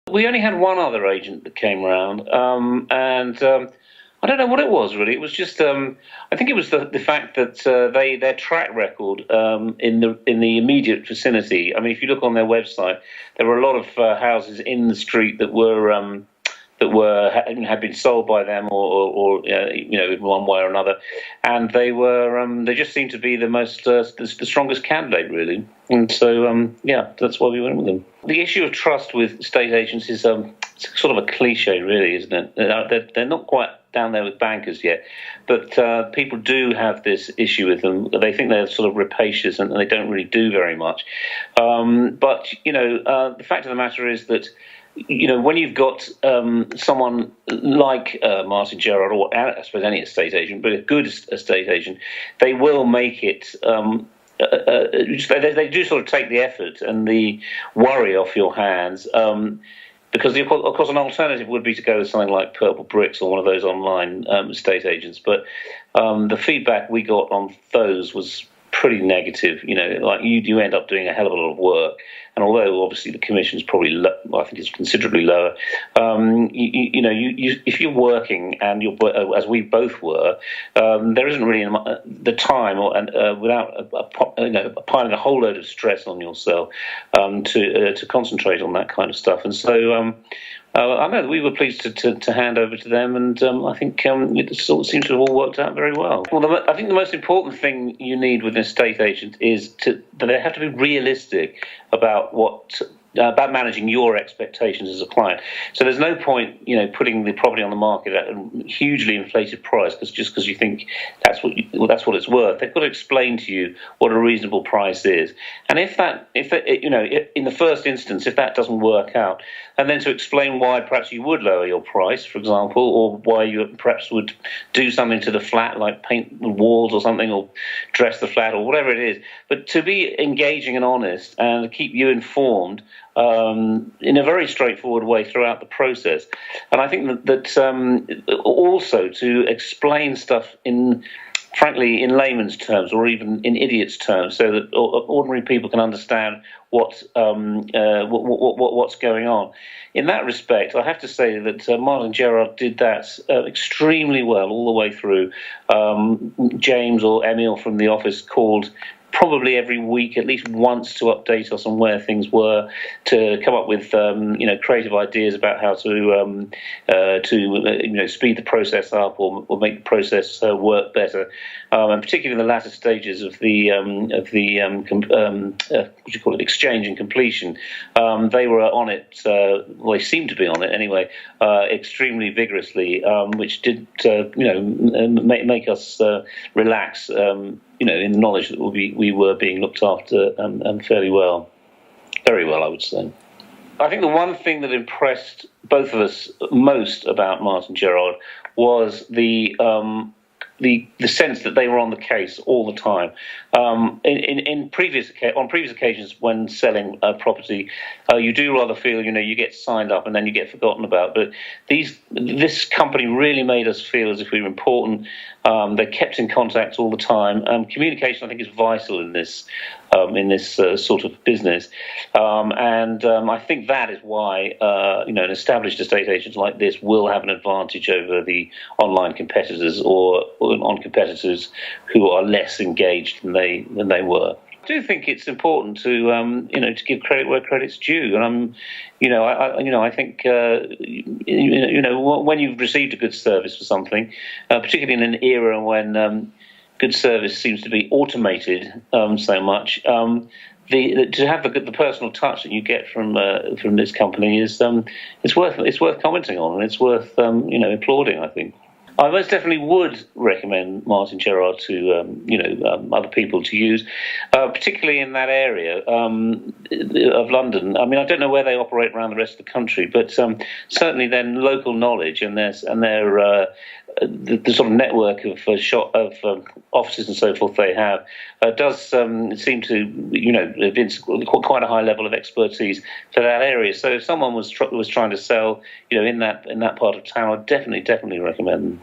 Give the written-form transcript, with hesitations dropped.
We only had one other agent that came around, and I don't know what it was really. It was just I think it was the fact that their track record in the immediate vicinity. I mean, if you look on their website, there were a lot of houses in the street that had been sold by them or in one way or another, and they just seemed to be the strongest candidate really, and so that's why we went with them. The issue of trust with estate agents is sort of a cliche really, isn't it? They're not quite down there with bankers yet, but people do have this issue with them. They think they're sort of rapacious and they don't really do very much. But the fact of the matter is that when you've got someone like Martin Gerrard, or I suppose any estate agent, but a good estate agent, they will make it. They do sort of take the effort and the worry off your hands. Because, of course, an alternative would be to go with something like Purple Bricks or one of those online estate agents. But the feedback we got on those was pretty negative. Like you end up doing a hell of a lot of work. And although obviously the commission is probably, I think it's considerably lower, if you're working and you're, as we both were, there isn't really the time without piling a whole load of stress on yourself to concentrate on that kind of stuff. And so I know that we were pleased to hand over to them, and I think it sort of seems to have all worked out very well. Well, I think the most important thing you need with an estate agent is that they have to be realistic about about managing your expectations as a client. So there's no point, putting the property on the market at a hugely inflated price because you think that's what it's worth. They've got to explain to you what a reasonable price is, and if in the first instance, if that doesn't work out, and then to explain why perhaps you would lower your price, for example, or why you perhaps would do something to the flat, like paint the walls or something, or dress the flat, or whatever it is. But to be engaging and honest and keep you informed in a very straightforward way throughout the process. And I think that also to explain stuff frankly, in layman's terms or even in idiots' terms, so that ordinary people can understand what's going on. In that respect, I have to say that Martin Gerrard did that extremely well all the way through. James or Emil from the office called probably every week, at least once, to update us on where things were, to come up with creative ideas about how to speed the process up or make the process work better, and particularly in the latter stages of the exchange and completion. They were on it. They seemed to be on it anyway, extremely vigorously, which did make us relax. In the knowledge that we were being looked after fairly well, very well, I would say. I think the one thing that impressed both of us most about Martin Gerrard was the sense that they were on the case all the time. On previous occasions when selling a property, you do rather feel you get signed up and then you get forgotten about. But this company really made us feel as if we were important. They kept in contact all the time. Communication, I think, is vital in this sort of business, and I think that is why an established estate agent like this will have an advantage over the online competitors or on competitors who are less engaged than they were. I do think it's important to give credit where credit's due, and I think when you've received a good service for something, particularly in an era when good service seems to be automated so much. To have the personal touch that you get from this company is it's worth commenting on, and it's worth applauding, I think. I most definitely would recommend Martin Gerrard to other people to use, particularly in that area of London. I mean, I don't know where they operate around the rest of the country, but certainly their local knowledge and their the sort of network of offices and so forth they have does seem to evince quite a high level of expertise for that area. So if someone was trying to sell in that part of town, I'd definitely recommend them.